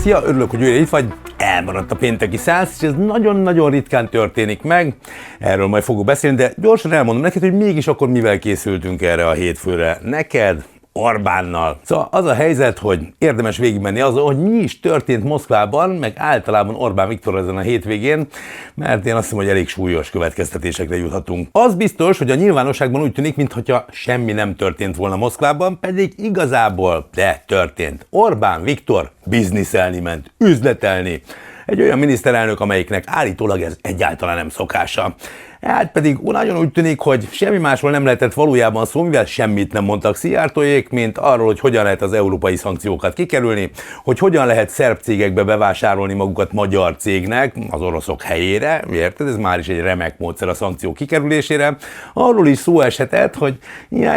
Szia, örülök, hogy újra itt vagy. Elmaradt a pénteki száz, és ez nagyon-nagyon ritkán történik meg. Erről majd fogok beszélni, de gyorsan elmondom neked, hogy mégis akkor mivel készültünk erre a hétfőre. Neked, Orbánnal. Szóval az a helyzet, hogy érdemes végigmenni azon, hogy mi is történt Moszkvában, meg általában Orbán Viktor ezen a hétvégén, mert én azt hiszem, hogy elég súlyos következtetésekre juthatunk. Az biztos, hogy a nyilvánosságban úgy tűnik, mintha semmi nem történt volna Moszkvában, pedig igazából történt. Orbán Viktor bizniszelni ment, üzletelni. Egy olyan miniszterelnök, amelyiknek állítólag ez egyáltalán nem szokása. Hát pedig nagyon úgy tűnik, hogy semmi másról nem lehetett valójában szó, mivel semmit nem mondtak Szijjártóék, mint arról, hogy hogyan lehet az európai szankciókat kikerülni, hogy hogyan lehet szerb cégekbe bevásárolni magukat magyar cégnek az oroszok helyére, érted? Ez már is egy remek módszer a szankció kikerülésére. Arról is szó eshetett, hogy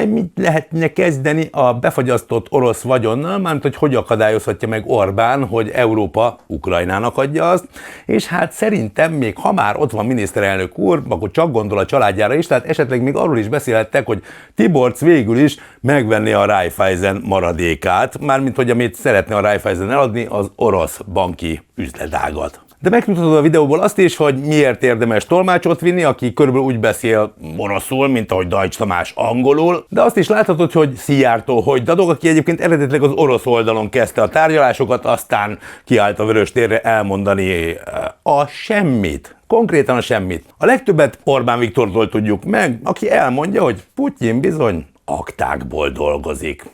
mit lehetne kezdeni a befagyasztott orosz vagyonnal, mármint hogy akadályozhatja meg Orbán, hogy Európa Ukrajnának adja azt, és hát szerintem még ha már ott van miniszterelnök úr, akkor csak gondol a családjára is, tehát esetleg még arról is beszélhettek, hogy Tiborcs végül is megvenni a Raiffeisen maradékát, mármint hogy amit szeretne a Raiffeisen eladni, az orosz banki üzletágat. De megtudhatod a videóból azt is, hogy miért érdemes tolmácsot vinni, aki körülbelül úgy beszél oroszul, mint ahogy Dajcs Tamás angolul, de azt is láthatod, hogy Szijjártó hogy dadog, aki egyébként eredetileg az orosz oldalon kezdte a tárgyalásokat, aztán kiállt a Vöröstérre elmondani a semmit. Konkrétan a semmit. A legtöbbet Orbán Viktortól tudjuk meg, aki elmondja, hogy Putyin bizony aktákból dolgozik.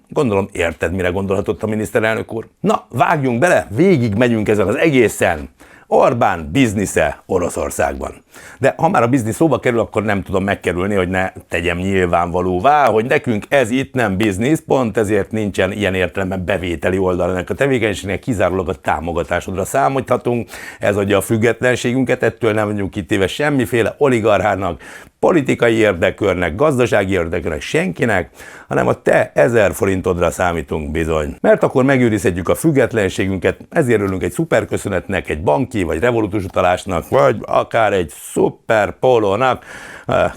Gondolom érted, mire gondolhatott a miniszterelnök úr. Na, vágjunk bele, végig megyünk ezen az egészen. Orbán biznisze Oroszországban. De ha már a biznisz szóba kerül, akkor nem tudom megkerülni, hogy ne tegyem nyilvánvalóvá, hogy nekünk ez itt nem biznisz, pont ezért nincsen ilyen értelemben bevételi oldal ennek a tevékenységnek, kizárólag a támogatásodra számíthatunk, ez adja a függetlenségünket, ettől nem vagyunk kitéve semmiféle oligarchának, politikai érdekörnek, gazdasági érdekörnek, senkinek, hanem a te 1000 forintodra számítunk bizony. Mert akkor megőrizhetjük a függetlenségünket, ezért örülünk egy szuperköszönetnek, egy banki vagy revolutus utalásnak, vagy akár egy szuper pólónak,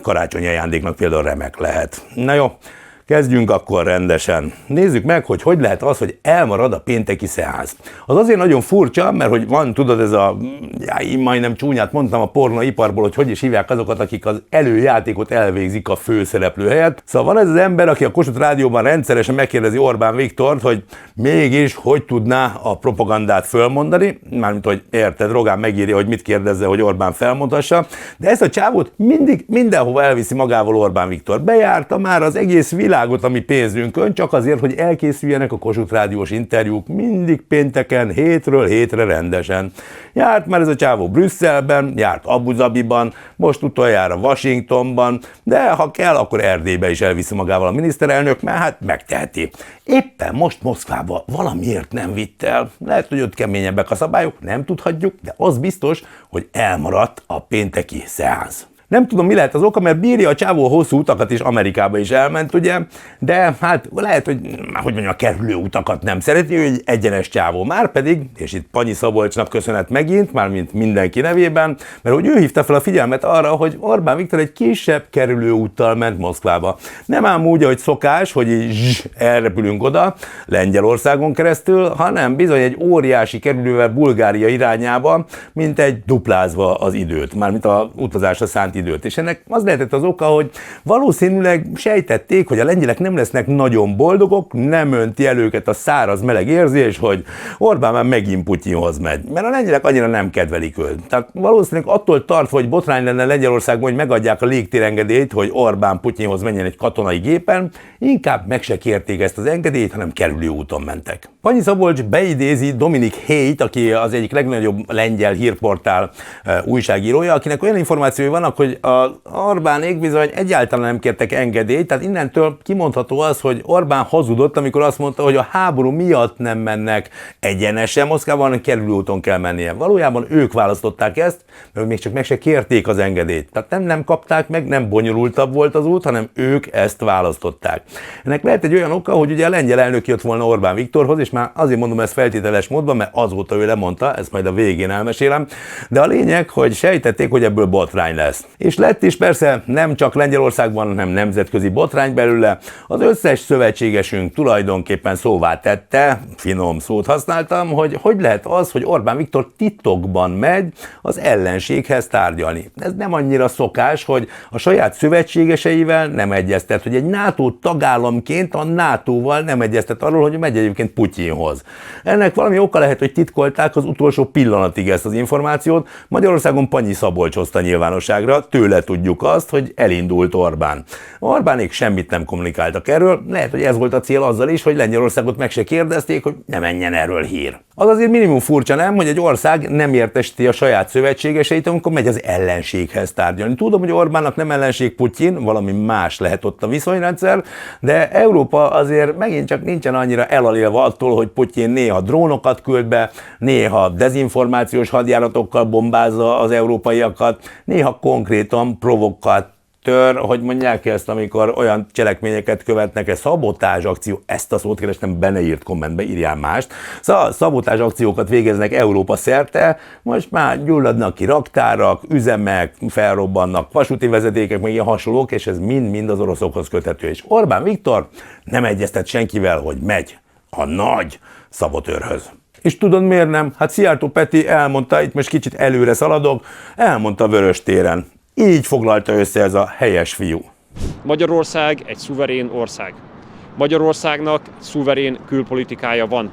karácsonyi ajándéknak például remek lehet. Na jó, kezdjünk akkor rendesen. Nézzük meg, hogy lehet az, hogy elmarad a pénteki szeánsz. Az azért nagyon furcsa, mert hogy van, tudod, ez a, én majdnem csúnyát mondtam a pornóiparból, hogy is hívják azokat, akik az előjátékot elvégzik a főszereplő helyett. Szóval van ez az ember, aki a Kossuth Rádióban rendszeresen megkérdezi Orbán Viktort, hogy mégis hogy tudná a propagandát fölmondani, mármint, hogy érted, Rogán megírja, hogy mit kérdezze, hogy Orbán felmondhassa, de ezt a csávót mindig mindenhova elviszi magával Orbán Viktor. Bejárta már az egész világot a mi pénzünkön, csak azért, hogy elkészüljenek a Kossuth Rádiós interjúk mindig pénteken, hétről hétre rendesen. Járt már ez a csávó Brüsszelben, járt Abu Dhabiban, most utoljára Washingtonban, de ha kell, akkor Erdélybe is elviszi magával a miniszterelnök, mert hát megteheti. Éppen most Moszkvába valamiért nem vitt el. Lehet, hogy ott keményebbek a szabályok, nem tudhatjuk, de az biztos, hogy elmaradt a pénteki szeánsz. Nem tudom, mi lehet az oka, mert bírja a csávó hosszú utakat is, Amerikába is elment, ugye, de hát lehet, hogy mondjam, a kerülő utakat nem szereti, hogy egy egyenes csávó. Márpedig, és itt Panyi Szabolcsnak köszönet megint, mármint mindenki nevében, mert hogy ő hívta fel a figyelmet arra, hogy Orbán Viktor egy kisebb kerülő úttal ment Moszkvába. Nem ám úgy, ahogy szokás, hogy így elrepülünk oda Lengyelországon keresztül, hanem bizony egy óriási kerülővel Bulgária irányába, mint egy duplázva az időt, mármint a utazásra szánt időt. És ennek az lehetett az oka, hogy valószínűleg sejtették, hogy a lengyelek nem lesznek nagyon boldogok, nem önti el őket a száraz meleg érzés, hogy Orbán már megint Putyinhoz megy. Mert a lengyelek annyira nem kedvelik őt. Tehát valószínűleg attól tartva, hogy botrány lenne Lengyelországban, hogy megadják a légtérengedélyt, hogy Orbán Putyinhoz menjen egy katonai gépen, inkább meg se kérték ezt az engedélyt, hanem kerülő úton mentek. Panyi Szabolcs beidézi Dominik Héjt, aki az egyik legnagyobb lengyel hírportál újságírója, akinek olyan információi vannak, hogy az Orbánék bizony egyáltalán nem kértek engedélyt, tehát innentől kimondható az, hogy Orbán hazudott, amikor azt mondta, hogy a háború miatt nem mennek egyenesen Moszkvában, hanem kerülőúton kell mennie. Valójában ők választották ezt, mert még csak meg se kérték az engedélyt. Tehát nem kapták meg, nem bonyolultabb volt az út, hanem ők ezt választották. Ennek lehet egy olyan oka, hogy ugye a lengyel elnök jött volna Orbán Viktorhoz, és már azért mondom ezt feltételes módban, mert azóta ő lemondta, ezt majd a végén elmesélem, de a lényeg, hogy sejtették, hogy ebből botrány lesz. És lett is persze nem csak Lengyelországban, hanem nemzetközi botrány belőle. Az összes szövetségesünk tulajdonképpen szóvá tette, finom szót használtam, hogy lehet az, hogy Orbán Viktor titokban megy az ellenséghez tárgyalni. Ez nem annyira szokás, hogy a saját szövetségeseivel nem egyeztet, hogy egy NATO tagállamként a NATO-val nem egyeztet arról, hogy megy egyébként Putyinhoz. Ennek valami oka lehet, hogy titkolták az utolsó pillanatig ezt az információt. Magyarországon Panyi Szabolcs hozta nyilvánosságra, tőle tudjuk azt, hogy elindult Orbán. Orbánék semmit nem kommunikáltak erről, lehet, hogy ez volt a cél azzal is, hogy Lengyelországot meg se kérdezték, hogy ne menjen erről hír. Az azért minimum furcsa, nem, hogy egy ország nem értesíti a saját szövetségeseit, amikor megy az ellenséghez tárgyalni. Tudom, hogy Orbánnak nem ellenség Putyin, valami más lehet ott a viszonyrendszer, de Európa azért megint csak nincsen annyira elalélva attól, hogy Putyin néha drónokat küld be, néha dezinformációs hadjáratokkal bombázza az európaiakat, néha konkrétan hogy mondják ezt, amikor olyan cselekményeket követnek, ez szabotázs akció, ezt a szót kerestem, be ne írt kommentbe, írjál mást. Szóval szabotázs akciókat végeznek Európa szerte, most már gyulladnak ki raktárak, üzemek, felrobbannak vasúti vezetékek, meg ilyen hasonlók, és ez mind-mind az oroszokhoz köthető. És Orbán Viktor nem egyeztet senkivel, hogy megy a nagy szabotőrhöz. És tudod miért nem? Hát Szijjártó Peti elmondta, itt most kicsit előre szaladok, elmondta Vöröstéren. Így foglalta össze ez a helyes fiú. Magyarország egy szuverén ország. Magyarországnak szuverén külpolitikája van.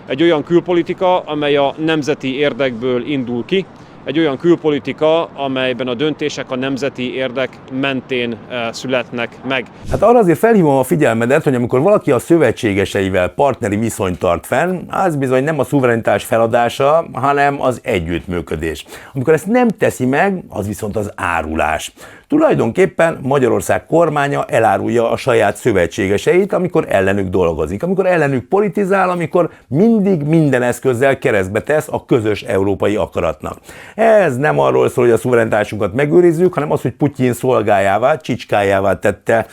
Egy olyan külpolitika, amely a nemzeti érdekből indul ki, egy olyan külpolitika, amelyben a döntések a nemzeti érdek mentén születnek meg. Hát arra azért felhívom a figyelmedet, hogy amikor valaki a szövetségeseivel partneri viszonyt tart fenn, az bizony nem a szuverenitás feladása, hanem az együttműködés. Amikor ezt nem teszi meg, az viszont az árulás. Tulajdonképpen Magyarország kormánya elárulja a saját szövetségeseit, amikor ellenük dolgozik, amikor ellenük politizál, amikor mindig minden eszközzel keresztbe tesz a közös európai akaratnak. Ez nem arról szól, hogy a szuverenitásunkat megőrizzük, hanem az, hogy Putyin szolgájává, csicskájává tette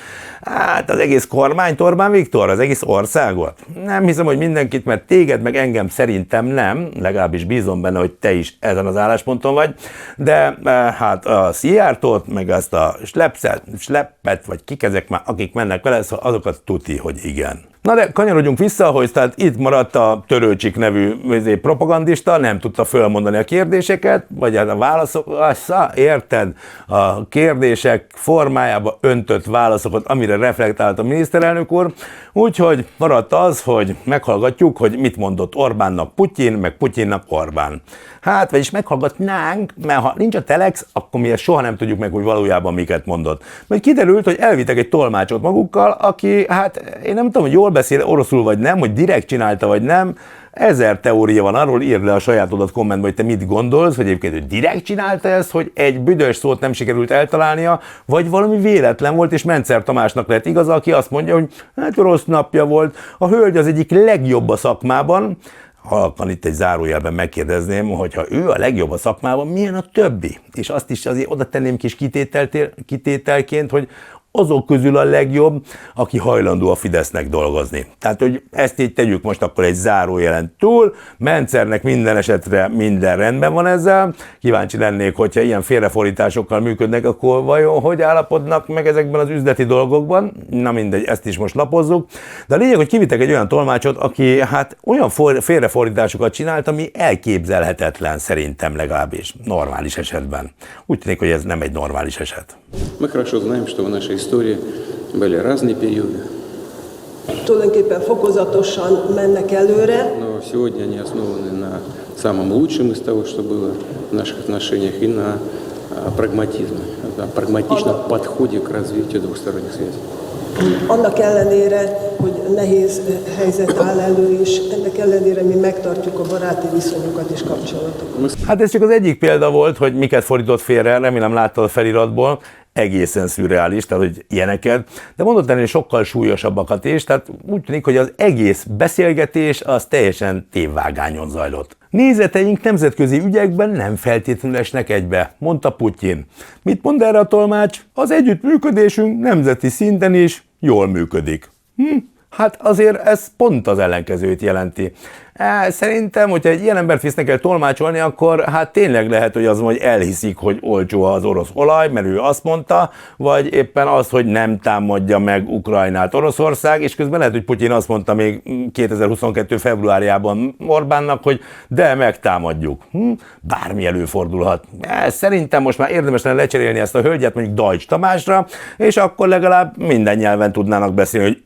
az egész kormányt Orbán Viktor, az egész országot. Nem hiszem, hogy mindenkit, mert téged meg engem szerintem nem, legalábbis bízom benne, hogy te is ezen az állásponton vagy, de hát a Szijjártót, meg azt a Sleppet, vagy kik ezek már, akik mennek vele, azokat tuti, hogy igen. Na de kanyarodjunk vissza, hogy tehát itt maradt a Törőcsik nevű propagandista, nem tudta fölmondani a kérdéseket, vagy a válaszok, érted, a kérdések formájába öntött válaszokat, amire reflektált a miniszterelnök úr, úgyhogy maradt az, hogy meghallgatjuk, hogy mit mondott Orbánnak Putyin, meg Putyinnak Orbán. Hát, vagyis meghallgatnánk, mert ha nincs a telex, akkor mi ezt soha nem tudjuk meg, hogy valójában miket mondott. Majd kiderült, hogy elvittek egy tolmácsot magukkal, aki, hát én nem tudom, hogy jól beszél oroszul vagy nem, hogy direkt csinálta vagy nem, 1000 teória van arról, írd le a sajátodat kommentbe, hogy te mit gondolsz, hogy egyébként ő direkt csinálta ezt, hogy egy büdös szót nem sikerült eltalálnia, vagy valami véletlen volt, és Mencer Tamásnak lett igaza, aki azt mondja, hogy hát rossz napja volt, a hölgy az egyik legjobb a szakmában. Halkan itt egy zárójelben megkérdezném, hogy ha ő a legjobb a szakmában, milyen a többi? És azt is azért oda tenném kis kitételként, hogy azok közül a legjobb, aki hajlandó a Fidesznek dolgozni. Tehát, hogy ezt így tegyük most akkor egy zárójelen túl, Mencernek minden esetre minden rendben van ezzel, kíváncsi lennék, hogyha ilyen félrefordításokkal működnek, akkor vajon hogy állapodnak meg ezekben az üzleti dolgokban? Na mindegy, ezt is most lapozzuk. De a lényeg, hogy kivittek egy olyan tolmácsot, aki hát olyan félrefordításokat csinált, ami elképzelhetetlen szerintem legalábbis, normális esetben. Úgy tűnik, hogy ez nem egy normális eset. Мы хорошо знаем, что в нашей истории были разные периоды. Tulajdonképpen fokozatosan mennek előre. Но сегодня они основаны на самом лучшем из того, что было в наших отношениях, и на прагматизме, на прагматичном подходе к развитию двусторонних связей. Annak ellenére, hogy nehéz helyzet áll elő, és ennek ellenére mi megtartjuk a baráti viszonyokat és kapcsolatokat. Hát ez csak az egyik példa volt, hogy miket fordított félre, remélem láttad a feliratból, egészen szürreális, tehát hogy ilyeneket, de mondott ennél sokkal súlyosabbakat is, tehát úgy tűnik, hogy az egész beszélgetés az teljesen tévvágányon zajlott. Nézeteink nemzetközi ügyekben nem feltétlenül esnek egybe, mondta Putyin. Mit mond erre a tolmács? Az együttműködésünk nemzeti szinten is jól működik. Hát azért ez pont az ellenkezőt jelenti. Szerintem, hogyha egy ilyen embert visznek el tolmácsolni, akkor hát tényleg lehet, hogy az, hogy elhiszik, hogy olcsó az orosz olaj, mert ő azt mondta, vagy éppen az, hogy nem támadja meg Ukrajnát Oroszország, és közben lehet, hogy Putyin azt mondta még 2022. februárjában Orbánnak, hogy de megtámadjuk. Bármi előfordulhat. Szerintem most már érdemes lenne lecserélni ezt a hölgyet mondjuk Deutsch Tamásra, és akkor legalább minden nyelven tudnának beszélni, hogy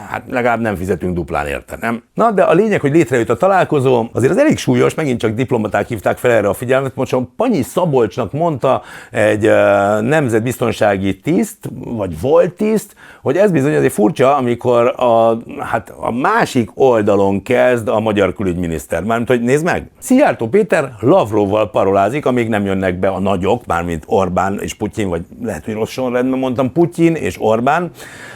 hát legalább nem fizetünk duplán érte, nem? Na, de a lényeg, hogy létrejött a találkozó, azért az elég súlyos, megint csak diplomaták hívták fel erre a figyelmet. Most Panyi Szabolcsnak mondta egy nemzetbiztonsági tiszt, vagy volt tiszt, hogy ez bizony azért furcsa, amikor a másik oldalon kezd a magyar külügyminiszter. Mármint, hogy nézd meg, Szijjártó Péter Lavrovval parolázik, amíg nem jönnek be a nagyok, mármint Orbán és Putyin, vagy lehet, hogy rossz sorrendben mondtam, Putyin és Orbán.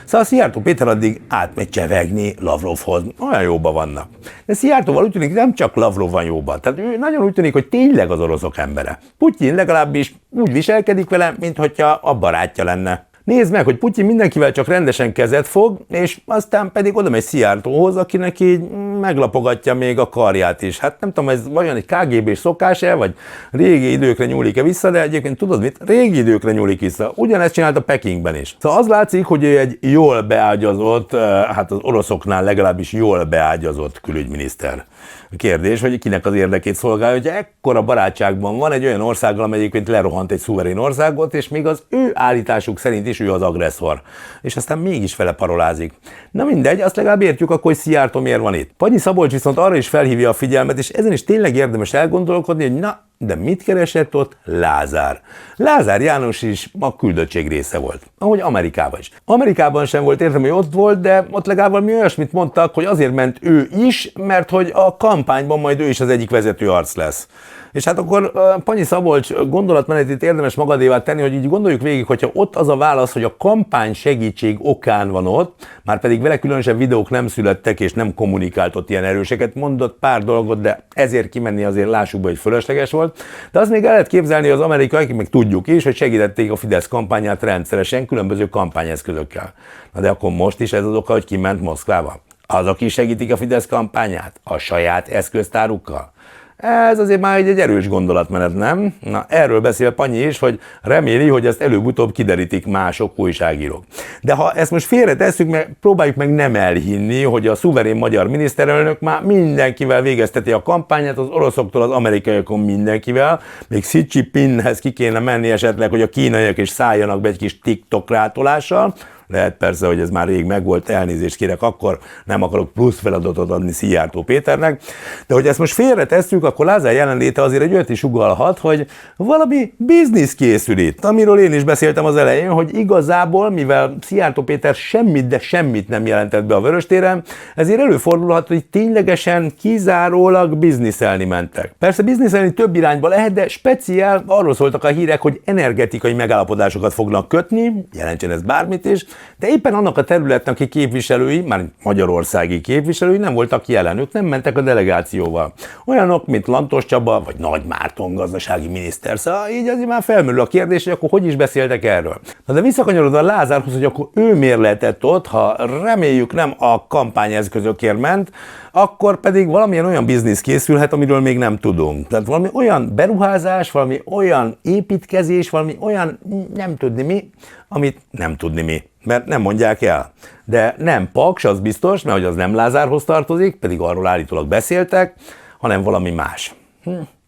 Szóval Szijjártó Péter addig átmegy csevegni Lavrovhoz. Olyan jóban vannak. De Szijjártóval úgy tűnik, nem csak Lavrov van jóban. Tehát ő nagyon úgy tűnik, hogy tényleg az oroszok embere. Putyin legalábbis úgy viselkedik vele, minthogyha a barátja lenne. Nézd meg, hogy Putyin mindenkivel csak rendesen kezet fog, és aztán pedig oda megy Szijjártóhoz, akinek így meglapogatja még a karját is. Hát nem tudom, ez vajon egy KGB-s szokás-e, vagy régi időkre nyúlik-e vissza, de egyébként tudod mit? Régi időkre nyúlik vissza. Ugyanezt csinálta Pekingben is. Szóval az látszik, hogy ő egy jól beágyazott, hát az oroszoknál legalábbis jól beágyazott külügyminiszter. A kérdés, hogy kinek az érdekét szolgálja, hogy ekkora barátságban van egy olyan országgal, amely egyébként lerohant egy szuverén országot, és még az ő állításuk szerint is ő az agresszor. És aztán mégis vele parolázik. Na mindegy, azt legalább értjük akkor, hogy Szijjártó miért van itt. Panyi Szabolcs viszont arra is felhívja a figyelmet, és ezen is tényleg érdemes elgondolkodni, hogy na, de mit keresett ott Lázár? Lázár János is a küldöttség része volt, ahogy Amerikában is. Amerikában sem volt értem, hogy ott volt, de ott legalább valami olyasmit mondtak, hogy azért ment ő is, mert hogy a kampányban majd ő is az egyik vezető arc lesz. És hát akkor Panyi Szabolcs gondolatmenetét érdemes magadévá tenni, hogy így gondoljuk végig, hogyha ott az a válasz, hogy a kampány segítség okán van ott, már pedig vele különösebb videók nem születtek, és nem kommunikált ott ilyen erőseket, mondott pár dolgot, de ezért kimenni azért lássuk be, hogy fölösleges volt. De azt még el lehet képzelni, az amerikaiak, meg tudjuk is, hogy segítették a Fidesz kampányát rendszeresen, különböző kampányeszközökkel. Na de akkor most is ez az oka, hogy kiment Moszkvába. Azok is segítik a Fidesz kampányát? A saját eszköztárukkal? Ez azért már egy erős gondolatmenet, nem? Na, erről beszél Panyi is, hogy reméli, hogy ezt előbb-utóbb kiderítik mások, újságírók. De ha ezt most félretesszük, mert próbáljuk meg nem elhinni, hogy a szuverén magyar miniszterelnök már mindenkivel végezteti a kampányát, az oroszoktól az amerikaiakon mindenkivel, még Xi Jinpinghez ki kéne menni esetleg, hogy a kínaiak is szálljanak be egy kis TikTok rátolással. Lehet persze, hogy ez már rég megvolt, elnézést kérek, akkor nem akarok plusz feladatot adni Szijjártó Péternek. De hogy ezt most félretesszük, akkor Lázár jelenléte azért egy olyat is uggalhat, hogy valami biznisz készül itt, amiről én is beszéltem az elején, hogy igazából, mivel Szijjártó Péter semmit, de semmit nem jelentett be a Vöröstéren, ezért előfordulhat, hogy ténylegesen kizárólag bizniszelni mentek. Persze bizniszelni több irányba lehet, de speciál arról szóltak a hírek, hogy energetikai megállapodásokat fognak kötni, jelentsen ez bármit is, de éppen annak a területnek a képviselői, már magyarországi képviselői nem voltak jelen, ők nem mentek a delegációval. Olyanok, mint Lantos Csaba, vagy Nagy Márton gazdasági miniszter. Szóval így azért már felmerül a kérdés, hogy akkor hogy is beszéltek erről. Na de visszakanyarodva a Lázárhoz, hogy akkor ő miért lehetett ott, ha reméljük nem a kampányeszközökért ment, akkor pedig valamilyen olyan biznisz készülhet, amiről még nem tudunk. Tehát valami olyan beruházás, valami olyan építkezés, valami olyan nem tudni mi, amit nem tudni mi, mert nem mondják el. De nem Paks, az biztos, mert hogy az nem Lázárhoz tartozik, pedig arról állítólag beszéltek, hanem valami más.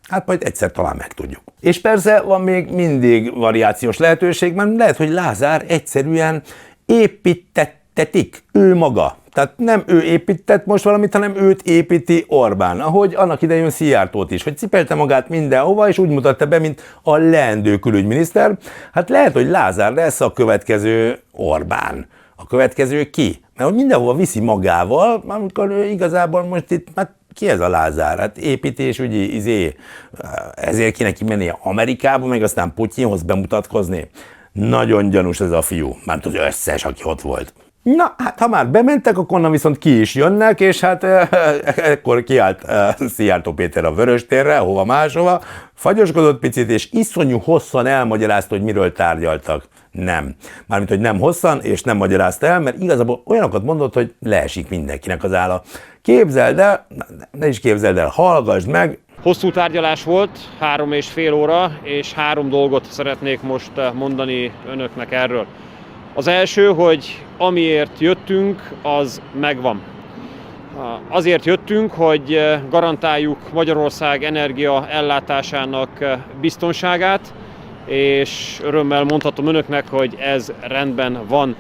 Hát majd egyszer talán megtudjuk. És persze van még mindig variációs lehetőség, mert lehet, hogy Lázár egyszerűen építettetik ő maga. Tehát nem ő épített most valamit, hanem őt építi Orbán. Ahogy annak idején Szijjártót is, hogy cipelte magát mindenhova, és úgy mutatta be, mint a leendő külügyminiszter. Hát lehet, hogy Lázár lesz a következő Orbán. A következő ki? Mert hogy mindenhova viszi magával, amikor ő igazából most itt, hát ki ez a Lázár? Hát építésügyi, ezért kéne kimennie Amerikába, meg aztán Putyinhoz bemutatkozni. Nagyon gyanús ez a fiú, mert az összes, aki ott volt. Na, hát ha már bementek, akkor onnan viszont ki is jönnek, és hát ekkor kiállt Szijjártó Péter a Vöröstérre, hova máshova, fagyoskodott picit, és iszonyú hosszan elmagyarázta, hogy miről tárgyaltak. Nem. Mármint, hogy nem hosszan, és nem magyarázta el, mert igazából olyanokat mondott, hogy leesik mindenkinek az álla. Képzeld el, ne is képzeld el, hallgassd meg. Hosszú tárgyalás volt, 3,5 óra, és 3 dolgot szeretnék most mondani önöknek erről. Az első, hogy amiért jöttünk, az megvan. Azért jöttünk, hogy garantáljuk Magyarország energia ellátásának biztonságát, és örömmel mondhatom önöknek, hogy ez rendben van.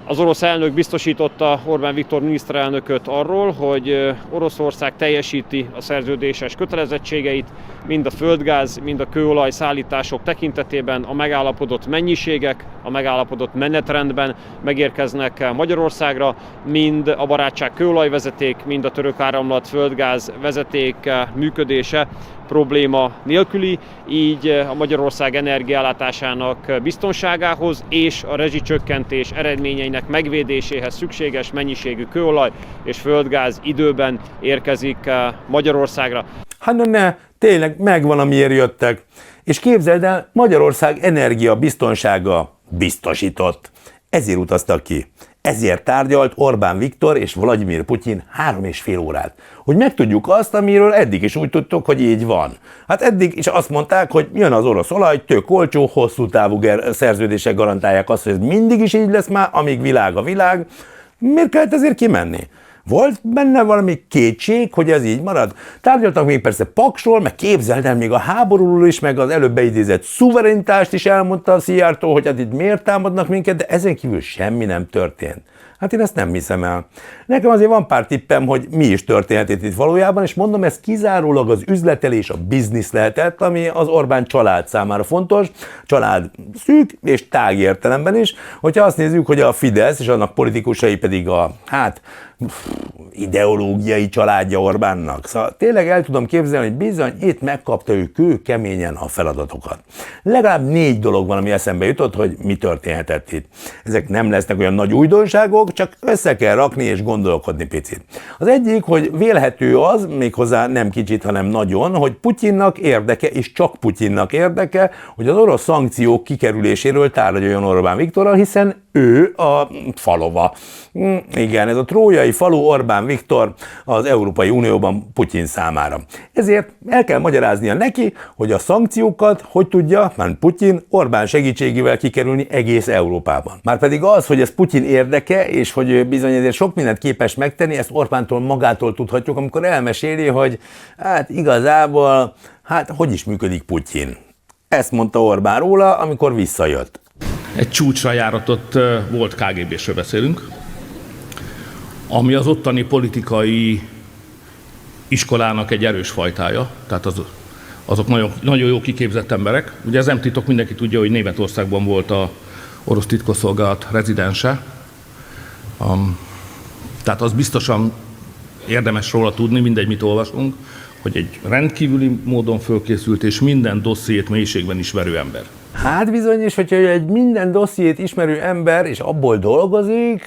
Az orosz elnök biztosította Orbán Viktor miniszterelnököt arról, hogy Oroszország teljesíti a szerződéses kötelezettségeit, mind a földgáz, mind a kőolaj szállítások tekintetében a megállapodott mennyiségek, a megállapodott menetrendben megérkeznek Magyarországra, mind a barátság kőolajvezeték, mind a török áramlat földgáz vezeték működése probléma nélküli, így a Magyarország energiaellátásának biztonságához és a rezsicsökkentés eredményeinek megvédéséhez szükséges mennyiségű kőolaj és földgáz időben érkezik Magyarországra. Hát ne, tényleg megvan, amiért jöttek. És képzeld el, Magyarország energia biztonsága biztosított. Ezért utaztak ki. Ezért tárgyalt Orbán Viktor és Vladimir Putyin 3,5 órát. Hogy megtudjuk azt, amiről eddig is úgy tudtuk, hogy így van. Hát eddig is azt mondták, hogy jön az orosz olaj, tök olcsó, hosszú távú szerződések garantálják azt, hogy ez mindig is így lesz már, amíg világ a világ. Miért kellett ezért kimenni? Volt benne valami kétség, hogy ez így marad? Tárgyaltak még persze Paksról, meg képzeld el még a háborúról is, meg az előbb beidézett szuverenitást is elmondta a Szijjártó, hogy hát itt miért támadnak minket, de ezen kívül semmi nem történt. Hát én ezt nem hiszem el. Nekem azért van pár tippem, hogy mi is történt itt valójában, és mondom, ez kizárólag az üzletelés, a biznisz lehetett, ami az Orbán család számára fontos, család szűk és tág értelemben is, hogyha azt nézzük, hogy a Fidesz és annak politikusai pedig a, ideológiai családja Orbánnak. Szóval tényleg el tudom képzelni, hogy bizony itt megkapta ő kőkeményen a feladatokat. Legalább 4 dolog van, ami eszembe jutott, hogy mi történhetett itt. Ezek nem lesznek olyan nagy újdonságok, csak össze kell rakni és gondolkodni picit. Az egyik, hogy vélhető az, méghozzá nem kicsit, hanem nagyon, hogy Putyinnak érdeke, és csak Putyinnak érdeke, hogy az orosz szankciók kikerüléséről tárgyaljon Orbán Viktorral, hiszen ő a falova. Igen, ez a trójai falu Orbán Viktor az Európai Unióban Putyin számára. Ezért el kell magyaráznia neki, hogy a szankciókat hogy tudja, már Putyin Orbán segítségével kikerülni egész Európában. Márpedig az, hogy ez Putyin érdeke, és hogy ő bizony ezért sok mindent képes megtenni, ezt Orbántól magától tudhatjuk, amikor elmeséli, hogy hát igazából, hogy is működik Putyin. Ezt mondta Orbán róla, amikor visszajött. Egy csúcsra járatott volt KGB-sről beszélünk, ami az ottani politikai iskolának egy erős fajtája, tehát azok nagyon, nagyon jó kiképzett emberek. Ugye ez nem titok, mindenki tudja, hogy Németországban volt az orosz titkosszolgálat rezidense, tehát az biztosan érdemes róla tudni, mindegy, mit olvasunk, hogy egy rendkívüli módon fölkészült és minden dossziét mélységben ismerő ember. Hát bizony, és hogyha egy minden dossziét ismerő ember, és abból dolgozik,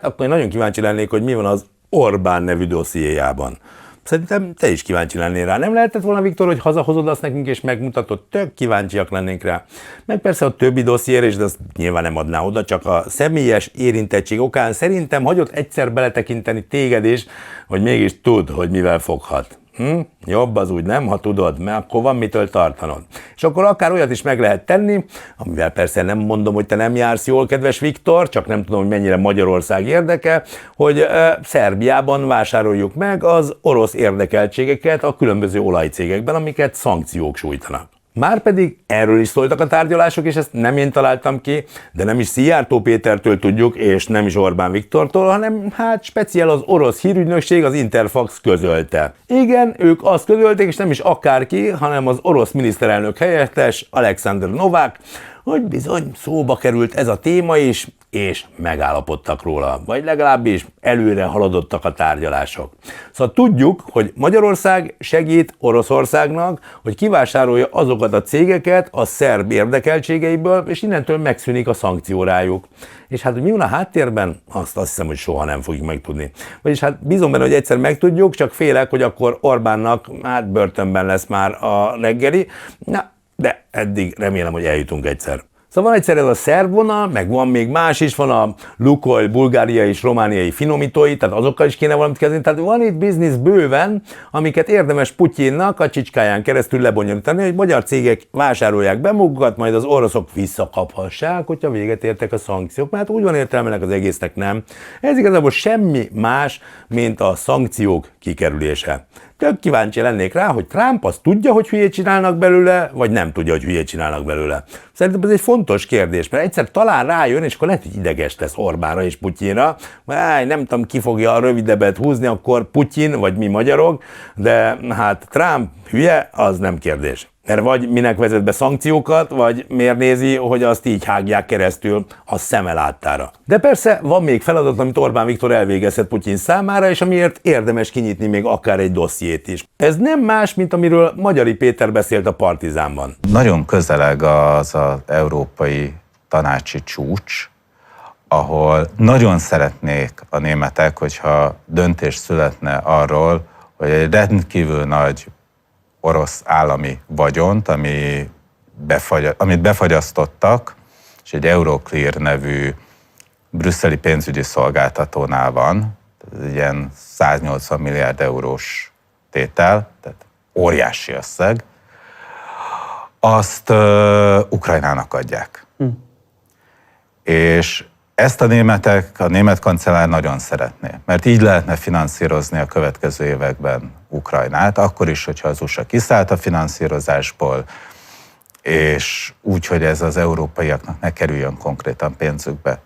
akkor nagyon kíváncsi lennék, hogy mi van az Orbán nevű dossziéjában. Szerintem te is kíváncsi lennél rá. Nem lehetett volna, Viktor, hogy hazahozod azt nekünk, és megmutatod, tök kíváncsiak lennénk rá. Meg persze a többi dossziére is, de azt nyilván nem adná oda, csak a személyes érintettség okán szerintem hagyott egyszer beletekinteni téged is, hogy mégis tudd, hogy mivel foghat. Jobb az úgy nem, ha tudod, mert akkor van mitől tartanod. És akkor akár olyat is meg lehet tenni, amivel persze nem mondom, hogy te nem jársz jól, kedves Viktor, csak nem tudom, hogy mennyire Magyarország érdeke, hogy Szerbiában vásároljuk meg az orosz érdekeltségeket a különböző olajcégekben, amiket szankciók sújtanak. Márpedig erről is szóltak a tárgyalások, és ezt nem én találtam ki, de nem is Szijjártó Pétertől tudjuk, és nem is Orbán Viktortól, hanem speciál az orosz hírügynökség, az Interfax közölte. Igen, ők azt közölték, és nem is akárki, hanem az orosz miniszterelnök helyettes, Alexander Novák, hogy bizony szóba került ez a téma is, és megállapodtak róla, vagy legalábbis előre haladottak a tárgyalások. Szóval tudjuk, hogy Magyarország segít Oroszországnak, hogy kivásárolja azokat a cégeket a szerb érdekeltségeiből, és innentől megszűnik a szankció rájuk. És hogy mi van a háttérben, azt hiszem, hogy soha nem fogjuk megtudni. Vagyis bízom benne, hogy egyszer megtudjuk, csak félek, hogy akkor Orbánnak börtönben lesz már a reggeli. De eddig remélem, hogy eljutunk egyszer. Szóval van egyszer ez a szerb vonal, meg van még más is, van a Lukoil, bulgáriai és romániai finomítói, tehát azokkal is kéne valamit kezdeni. Tehát van itt biznisz bőven, amiket érdemes Putyinnak a csicskáján keresztül lebonyolítani, hogy magyar cégek vásárolják be magukat, majd az oroszok visszakaphassák, hogyha véget értek a szankciók. Mert úgy van értelmenek az egésznek, nem. Ez igazából semmi más, mint a szankciók kikerülése. Tök kíváncsi lennék rá, hogy Trump azt tudja, hogy hülyét csinálnak belőle, vagy nem tudja, hogy hülyét csinálnak belőle. Szerintem ez egy fontos kérdés, mert egyszer talán rájön, és akkor lehet, hogy ideges lesz Orbánra és Putyinra. Nem tudom, ki fogja a rövidebbet húzni, akkor Putyin, vagy mi magyarok, de hát Trump hülye, az nem kérdés. Mert vagy minek vezet be szankciókat, vagy miért nézi, hogy azt így hágják keresztül a szeme láttára. De persze van még feladat, amit Orbán Viktor elvégezhet Putyin számára, és amiért érdemes kinyitni még akár egy dossziét is. Ez nem más, mint amiről Magyari Péter beszélt a Partizánban. Nagyon közeleg az európai tanácsi csúcs, ahol nagyon szeretnék a németek, hogyha döntés születne arról, hogy egy rendkívül nagy orosz állami vagyont, amit befagyasztottak, és egy Euroclear nevű brüsszeli pénzügyi szolgáltatónál van, ez egy ilyen 180 milliárd eurós tétel, tehát óriási összeg, azt Ukrajnának adják. És ezt a német kancellár nagyon szeretné, mert így lehetne finanszírozni a következő években Ukrajnát, akkor is, hogyha az USA kiszállt a finanszírozásból, és úgy, hogy ez az európaiaknak ne kerüljön konkrétan pénzükbe.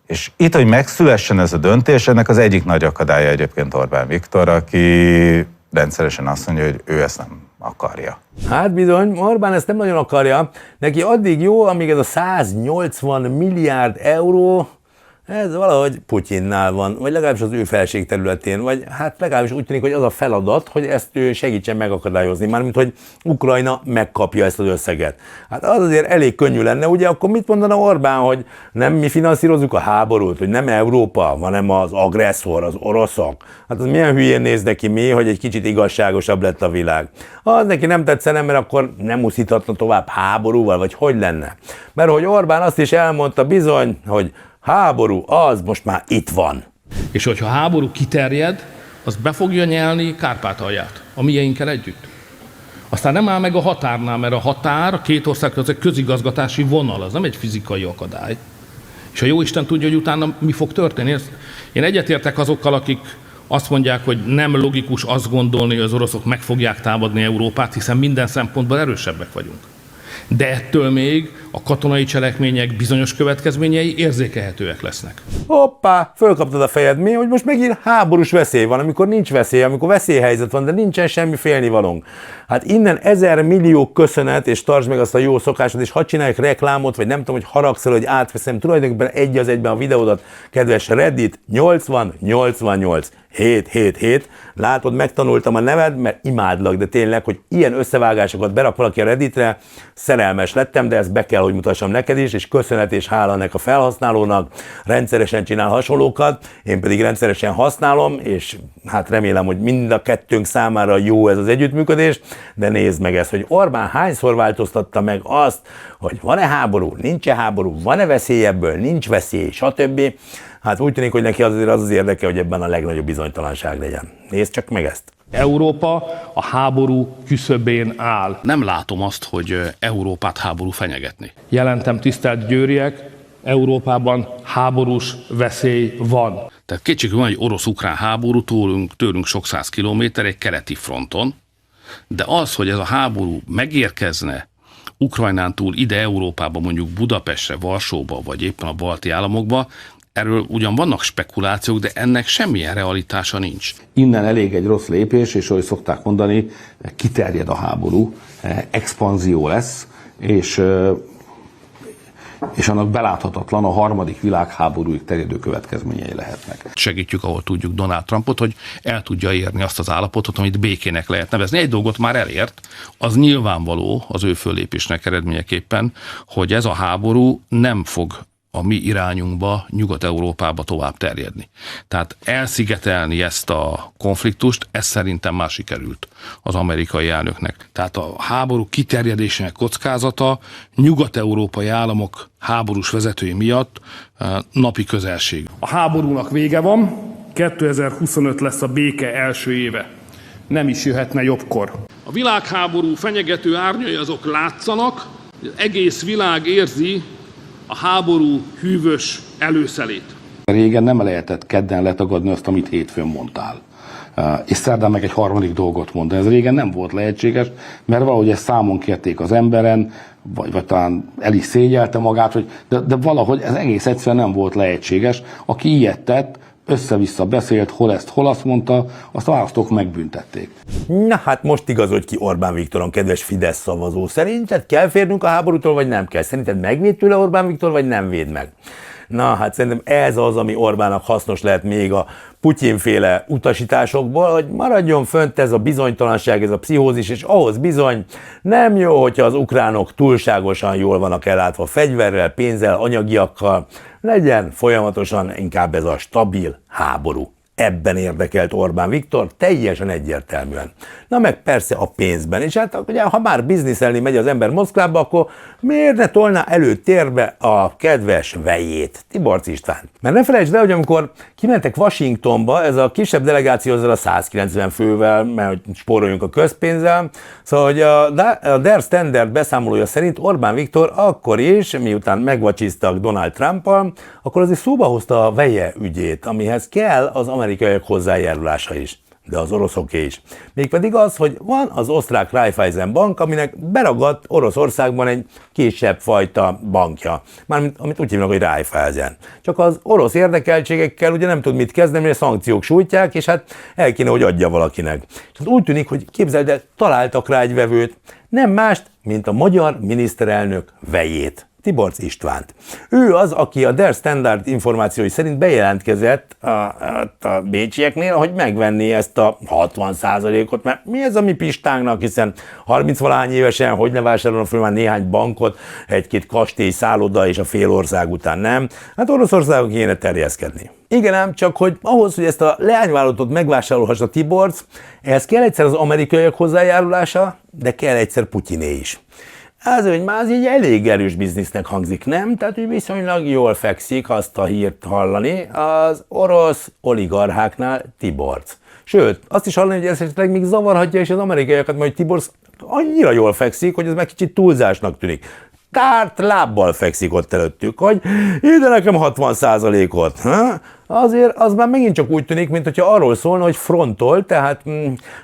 És itt, hogy megszülessen ez a döntés, ennek az egyik nagy akadálya egyébként Orbán Viktor, aki rendszeresen azt mondja, hogy ő ezt nem akarja. Hát bizony, Orbán ezt nem nagyon akarja. Neki addig jó, amíg ez a 180 milliárd euró, ez valahogy Putyinnál van, vagy legalábbis az ő felségterületén, vagy hát legalábbis úgy tűnik, hogy az a feladat, hogy ezt ő segítsen megakadályozni, mármint hogy Ukrajna megkapja ezt az összeget. Hát az azért elég könnyű lenne, ugye, akkor mit mondana Orbán, hogy nem mi finanszírozzuk a háborút, hogy nem Európa, hanem az agresszor, az oroszok. Hát az milyen hülyén néz neki mi, hogy egy kicsit igazságosabb lett a világ. Az neki nem tetszene, mert akkor nem úszíthatna tovább háborúval, vagy hogy lenne. Mert hogy Orbán azt is elmondta bizony, hogy háború, az most már itt van. És hogyha a háború kiterjed, az be fogja nyelni Kárpátalját, a mieinkkel együtt. Aztán nem áll meg a határnál, mert a határ a két ország között közigazgatási vonal, az nem egy fizikai akadály. És a jóisten tudja, hogy utána mi fog történni. Én egyetértek azokkal, akik azt mondják, hogy nem logikus azt gondolni, hogy az oroszok meg fogják támadni Európát, hiszen minden szempontból erősebbek vagyunk. De ettől még a katonai cselekmények bizonyos következményei érzékelhetőek lesznek. Hoppá, fölkaptad a fejed, mi, hogy most megint háborús veszély van, amikor nincs veszély, amikor veszélyhelyzet van, de nincsen semmi félnivalónk. Hát innen 1000 millió köszönet, és tartsd meg azt a jó szokásod, és hadd csinálják reklámot, vagy nem tudom, hogy haragszel, hogy átveszem tulajdonképpen egy az egyben a videódat, kedves Reddit, 8088 777. Látod, megtanultam a neved, mert imádlak, de tényleg, hogy ilyen összevágásokat berak valaki a Redditre, szerelmes lettem, de ezt be kell, hogy mutassam neked is, és köszönet és hála ennek a felhasználónak, rendszeresen csinál hasonlókat, én pedig rendszeresen használom, és hát remélem, hogy mind a kettőnk számára jó ez az együttműködés, de nézd meg ezt, hogy Orbán hányszor változtatta meg azt, hogy van-e háború, nincs-e háború, van-e veszély ebből, nincs veszély, stb. Hát úgy tűnik, hogy neki azért az az érdeke, hogy ebben a legnagyobb bizonytalanság legyen. Nézd csak meg ezt. Európa a háború küszöbén áll. Nem látom azt, hogy Európát háború fenyegetni. Jelentem, tisztelt győriek, Európában háborús veszély van. Tehát kétségű van egy orosz-ukrán háború tőlünk sok száz kilométer egy keleti fronton, de az, hogy ez a háború megérkezne Ukrajnán túl ide Európába, mondjuk Budapestre, Varsóba, vagy éppen a balti államokba, erről ugyan vannak spekulációk, de ennek semmilyen realitása nincs. Innen elég egy rossz lépés, és ahogy szokták mondani, kiterjed a háború, expanzió lesz, és annak beláthatatlan a harmadik világháborúig terjedő következményei lehetnek. Segítjük, ahol tudjuk Donald Trumpot, hogy el tudja érni azt az állapotot, amit békének lehet nevezni. Egy dolgot már elért, az nyilvánvaló az ő föllépésnek eredményeképpen, hogy ez a háború nem fog a mi irányunkba, Nyugat-Európába tovább terjedni. Tehát elszigetelni ezt a konfliktust, ez szerintem már sikerült az amerikai elnöknek. Tehát a háború kiterjedésének kockázata nyugat-európai államok háborús vezetői miatt napi közelség. A háborúnak vége van, 2025 lesz a béke első éve. Nem is jöhetne jobbkor. A világháború fenyegető árnyai azok látszanak, az egész világ érzi a háború hűvös előszelét. Régen nem lehetett kedden letagadni azt, amit hétfőn mondtál. És szerdán meg egy harmadik dolgot mondani. Ez régen nem volt lehetséges, mert valahogy ezt számon kérték az emberen, vagy talán el is szégyelte magát, de valahogy ez egész egyszerűen nem volt lehetséges. Aki ilyet tett, össze-vissza beszélt, hol ezt, hol azt mondta, azt a választók megbüntették. Na hát most igazodj ki Orbán Viktoron, kedves Fidesz szavazó. Szerinted kell férnünk a háborútól, vagy nem kell? Szerinted megvéd tőle Orbán Viktor, vagy nem véd meg? Na hát szerintem ez az, ami Orbánnak hasznos lehet még a Putyin-féle utasításokból, hogy maradjon fönt ez a bizonytalanság, ez a pszichózis, és ahhoz bizony nem jó, hogyha az ukránok túlságosan jól vannak ellátva fegyverrel, pénzzel, anyagiakkal, legyen folyamatosan inkább ez a stabil háború. Ebben érdekelt Orbán Viktor teljesen egyértelműen. Na meg persze a pénzben, és hát ugye, ha már bizniszelni megy az ember Moszkvába, akkor miért ne tolná előtérbe a kedves vejét, Tiborcs Istvánt? Mert ne felejtsd el, hogy amikor kimentek Washingtonba, ez a kisebb delegáció azzal a 190 fővel, mert hogy spóroljunk a közpénzzel, szóval hogy a Der Standard beszámolója szerint Orbán Viktor akkor is, miután megvacsisztak Donald Trumpal, akkor azért szóba hozta a veje ügyét, amihez kell az amerikaiak hozzájárulása is, de az oroszoké is. Mégpedig az, hogy van az osztrák Raiffeisen bank, aminek beragadt Oroszországban egy kisebb fajta bankja, mármint amit úgy hívnak, hogy Raiffeisen. Csak az orosz érdekeltségekkel ugye nem tud mit kezdeni, mert a szankciók sújtják, és hát el kéne, hogy adja valakinek. És hát úgy tűnik, hogy képzeld el, találtak rá egy vevőt, nem mást, mint a magyar miniszterelnök vejét, Tiborcs Istvánt. Ő az, aki a Der Standard információi szerint bejelentkezett a bécsieknél, hogy megvenné ezt a 60%-ot, mert mi ez a mi pistánknak, hiszen 30-valahány évesen hogy ne vásárolna föl már néhány bankot, egy-két kastély, szálloda és a fél ország után nem. Hát Oroszországon kéne terjeszkedni. Igen ám, csak hogy ahhoz, hogy ezt a leányvállalatot megvásárolhassa Tiborcs, ehhez kell egyszer az amerikaiak hozzájárulása, de kell egyszer Putyiné is. Az, hogy már az egy elég erős biznisznek hangzik, nem? Tehát, hogy viszonylag jól fekszik azt a hírt hallani az orosz oligarcháknál Tiborcs. Sőt, azt is hallani, hogy ez esetleg még zavarhatja is az amerikaiakat, mert Tiborcs annyira jól fekszik, hogy ez meg kicsit túlzásnak tűnik. Tárt lábbal fekszik ott előttük, hogy ide nekem 60%-ot. Azért az már megint csak úgy tűnik, mint hogyha arról szólna, hogy frontol, tehát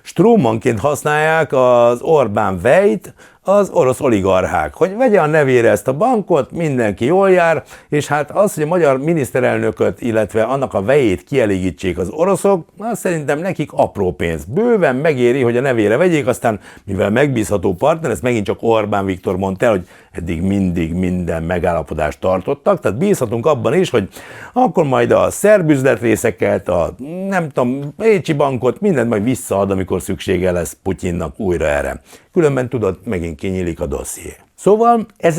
strómanként használják az Orbán vejt az orosz oligarchák, hogy vegye a nevére ezt a bankot, mindenki jól jár, és hát az, hogy a magyar miniszterelnököt, illetve annak a vejét kielégítsék az oroszok, az szerintem nekik apró pénz. Bőven megéri, hogy a nevére vegyék, aztán mivel megbízható partner, ezt megint csak Orbán Viktor mondta el, hogy eddig mindig minden megállapodást tartottak, tehát bízhatunk abban is, hogy akkor majd a szerb üzletrészeket, a nem tudom, bécsi bankot, mindent majd visszaad, amikor szüksége lesz Putyinnak újra erre. Különben tudod, megint kinyílik a dosszié. Szóval ez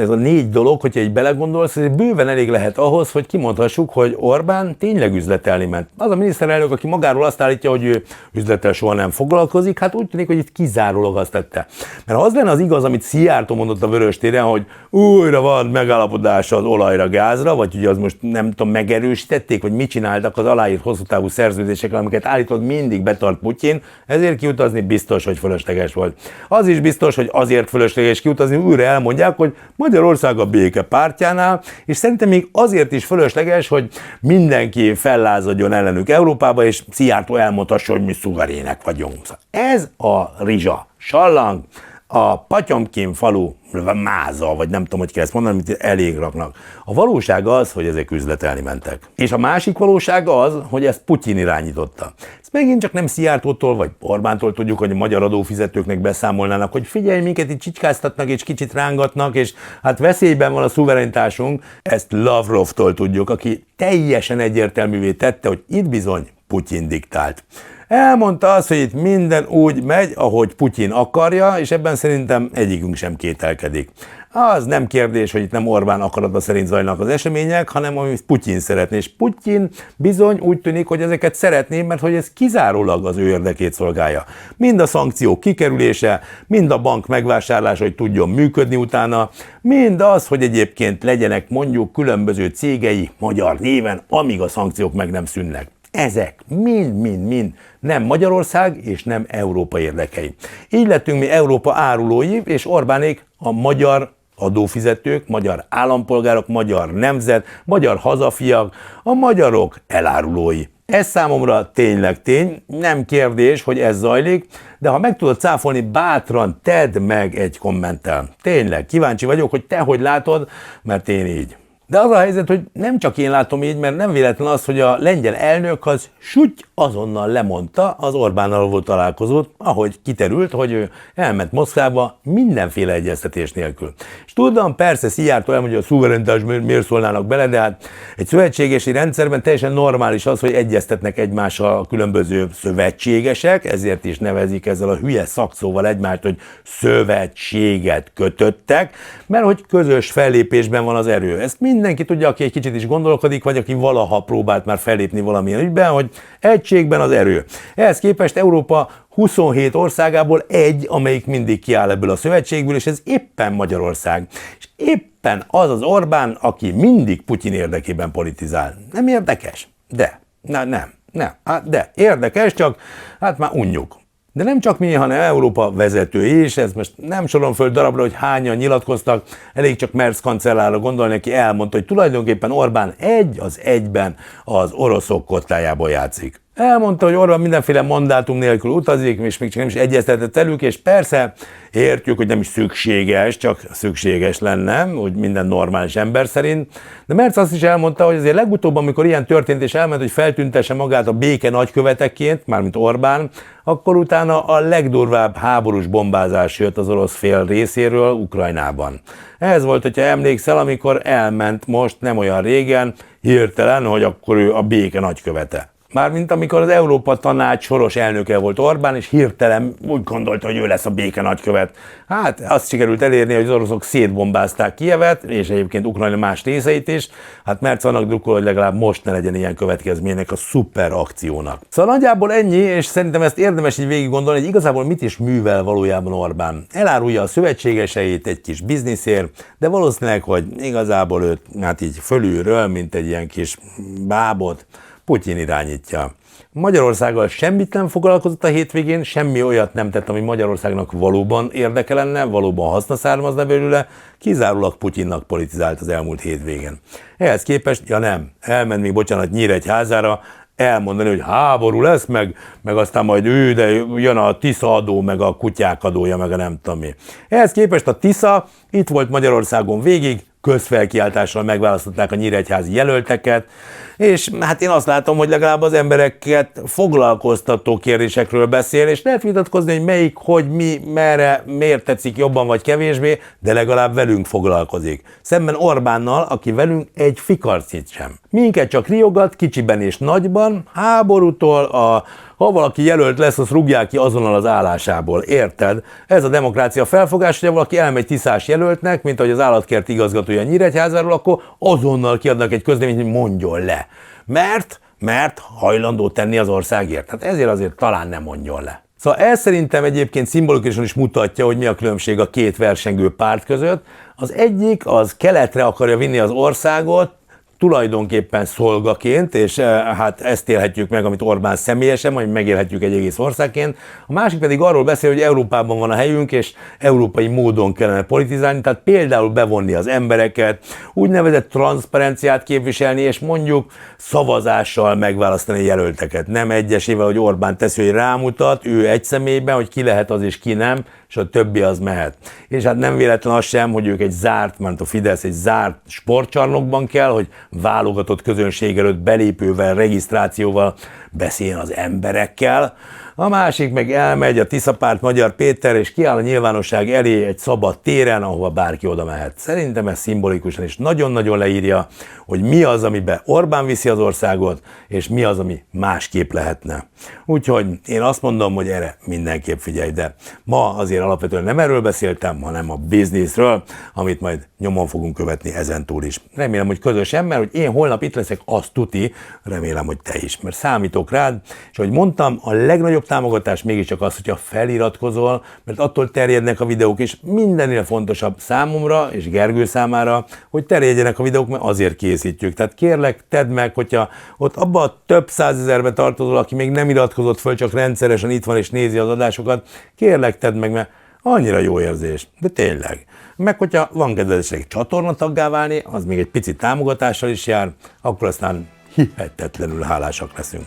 a 4 dolog, hogyha így belegondolsz, ez bőven elég lehet ahhoz, hogy kimondhassuk, hogy Orbán tényleg üzletelni ment. Az a miniszterelnök, aki magáról azt állítja, hogy ő üzlettel soha nem foglalkozik, hát úgy tűnik, hogy itt kizárólag azt tette. Mert ha az lenne az igaz, amit Szijjártó mondott a Vöröstéren, hogy újra van megállapodás az olajra, gázra, vagy ugye az most nem tudom, megerősítették, vagy mit csináltak az aláírt hosszú távú szerződésekkel, amiket állított mindig betart Putyin, ezért kiutazni biztos, hogy fölösleges volt. Az is biztos, hogy azért fölösleges kiutazni, újra elmondják, hogy Magyarország a béke pártjánál, és szerintem még azért is fölösleges, hogy mindenki fellázadjon ellenük Európába, és Szijjártó elmondhassa, hogy mi szuverének vagyunk. Ez a rizsa, sallang, a Patyomkin falu máza, vagy nem tudom, hogy kell ezt mondani, amit elég raknak. A valóság az, hogy ezek üzletelni mentek. És a másik valóság az, hogy ezt Putyin irányította. Ezt megint csak nem Szijjártótól vagy Orbántól tudjuk, hogy a magyar adófizetőknek beszámolnának, hogy figyelj, minket itt csicskáztatnak és kicsit rángatnak, és hát veszélyben van a szuverenitásunk. Ezt Lavrovtól tudjuk, aki teljesen egyértelművé tette, hogy itt bizony Putyin diktált. Elmondta azt, hogy itt minden úgy megy, ahogy Putyin akarja, és ebben szerintem egyikünk sem kételkedik. az nem kérdés, hogy itt nem Orbán akarata szerint zajlanak az események, hanem amit Putyin szeretné. És Putyin bizony úgy tűnik, hogy ezeket szeretné, mert hogy ez kizárólag az ő érdekét szolgálja. Mind a szankciók kikerülése, mind a bank megvásárlása, hogy tudjon működni utána, mind az, hogy egyébként legyenek mondjuk különböző cégei magyar néven, amíg a szankciók meg nem szűnnek. Ezek mind nem Magyarország és nem Európa érdekei. Így lettünk mi Európa árulói, és Orbánék a magyar adófizetők, magyar állampolgárok, magyar nemzet, magyar hazafiak, a magyarok elárulói. Ez számomra tényleg tény, nem kérdés, hogy ez zajlik, de ha meg tudod cáfolni, bátran tedd meg egy kommenttel. Tényleg, kíváncsi vagyok, hogy te hogy látod, mert én így. De az a helyzet, hogy nem csak én látom így, mert nem véletlen az, hogy a lengyel elnök az süty azonnal lemondta az Orbánnal való találkozót, ahogy kiterült, hogy ő elment Moszkvába mindenféle egyeztetés nélkül. És tudom, persze Szijjártó elmondja, hogy a szuverenitás miért szólnának bele, de hát egy szövetségesi rendszerben teljesen normális az, hogy egyeztetnek egymással a különböző szövetségesek, ezért is nevezik ezzel a hülye szakszóval egymást, hogy szövetséget kötöttek, mert hogy közös fellépésben van az erő. Ezt mindenki tudja, aki egy kicsit is gondolkodik, vagy aki valaha próbált már fellépni valamilyen ügyben, hogy egységben az erő. Ehhez képest Európa 27 országából egy, amelyik mindig kiáll ebből a szövetségből, és ez éppen Magyarország. És éppen az az Orbán, aki mindig Putyin érdekében politizál. Nem érdekes? De. Nem. Hát de. Érdekes, csak hát már unjuk. De nem csak mi, hanem Európa vezetői is, ez most nem sorolom föl darabra, hogy hányan nyilatkoztak, elég csak Merz kancellárra gondolni, aki elmondta, hogy tulajdonképpen Orbán egy az egyben az oroszok kottájából játszik. Elmondta, hogy Orbán mindenféle mandátum nélkül utazik, és még csak nem is egyeztetett velük, és persze értjük, hogy nem is szükséges, csak szükséges lenne, hogy minden normális ember szerint. De Merz azt is elmondta, hogy azért legutóbb, amikor ilyen történt, és elment, hogy feltüntesse magát a béke nagyköveteként, mármint Orbán, akkor utána a legdurvább háborús bombázás jött az orosz fél részéről Ukrajnában. Ez volt, hogyha emlékszel, amikor elment most nem olyan régen, hirtelen, hogy akkor ő a béke nagykövete. Mármint amikor az Európa Tanács soros elnöke volt Orbán, és hirtelen úgy gondolta, hogy ő lesz a béke nagykövet. Hát azt sikerült elérni, hogy az oroszok szétbombázták Kijevet, és egyébként Ukrajna más részeit is. Hát Merz annak drukkol, hogy legalább most ne legyen ilyen következménynek a szuper akciónak. Szóval nagyjából ennyi, és szerintem ezt érdemes így végig gondolni, hogy igazából mit is művel valójában Orbán. Elárulja a szövetségeseit egy kis bizniszért, de valószínűleg, hogy igazából őt hát így fölülről, mint egy ilyen kis bábot, Putyin irányítja. Magyarországgal semmit nem foglalkozott a hétvégén, semmi olyat nem tett, ami Magyarországnak valóban érdeke lenne, valóban haszna származna belőle, kizárólag Putyinnak politizált az elmúlt hétvégén. Ehhez képest, elment még Nyíregyházára, elmondani, hogy háború lesz, meg aztán majd de jön a Tisza adó, meg a kutyák adója, meg a nem tudom mi. Ehhez képest a Tisza itt volt Magyarországon végig, közfelkiáltással megválasztották a nyíregyházi jelölteket, és hát én azt látom, hogy legalább az embereket foglalkoztató kérdésekről beszél, és lehet vitatkozni, hogy melyik, hogy mi, merre, miért tetszik jobban vagy kevésbé, de legalább velünk foglalkozik. Szemben Orbánnal, aki velünk egy fikarcit sem. Minket csak riogat kicsiben és nagyban, háborútól, ha valaki jelölt lesz, azt rúgják ki azonnal az állásából. Érted? Ez a demokrácia felfogás, hogy valaki elmegy tiszás jelöltnek, mint ahogy az állatkert igazgatója Nyíregyházáról, akkor azonnal kiadnak egy közleményt, hogy mondjon le. Mert hajlandó tenni az országért. Hát ezért azért talán nem mondjon le. Szóval ez szerintem egyébként szimbolikusan is mutatja, hogy mi a különbség a két versengő párt között. Az egyik az keletre akarja vinni az országot, tulajdonképpen szolgaként, és hát ezt élhetjük meg, amit Orbán személyesen, majd megélhetjük egy egész országként. A másik pedig arról beszél, hogy Európában van a helyünk, és európai módon kellene politizálni, tehát például bevonni az embereket, úgynevezett transzparenciát képviselni, és mondjuk szavazással megválasztani jelölteket. Nem egyesével, hogy Orbán teszi, hogy rámutat, ő egy személyben, hogy ki lehet az és ki nem, és a többi az mehet. És hát nem véletlen az sem, hogy ők egy zárt, mert a Fidesz egy zárt sportcsarnokban kell, hogy válogatott közönség előtt belépővel, regisztrációval beszéljen az emberekkel. A másik meg elmegy a Tiszapárt Magyar Péter, és kiáll a nyilvánosság elé egy szabad téren, ahova bárki oda mehet. Szerintem ez szimbolikusan is nagyon-nagyon leírja, hogy mi az, amiben Orbán viszi az országot, és mi az, ami másképp lehetne. Úgyhogy én azt mondom, hogy erre mindenképp figyelj, de ma azért alapvetően nem erről beszéltem, hanem a bizniszről, amit majd nyomon fogunk követni ezentúl is. Remélem, hogy közösen, mert hogy én holnap itt leszek, azt tuti, remélem, hogy te is, mert számítok rád, és ahogy mondtam, a legnagyobb támogatás mégiscsak az, hogyha feliratkozol, mert attól terjednek a videók, és mindennél fontosabb számomra és Gergő számára, hogy terjedjenek a videók, mert azért készítjük. Tehát kérlek, tedd meg, hogyha ott abba a több százezerbe tartozol, aki még nem iratkozott föl, csak rendszeresen itt van és nézi az adásokat, kérlek, tedd meg, mert annyira jó érzés, de tényleg. Meg hogyha van kedved egy csatornataggá válni, az még egy picit támogatással is jár, akkor aztán hihetetlenül hálásak leszünk.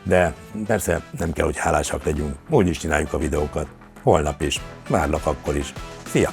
De persze nem kell, hogy hálásak legyünk, úgy is csináljuk a videókat. Holnap is, várlak akkor is. Szia!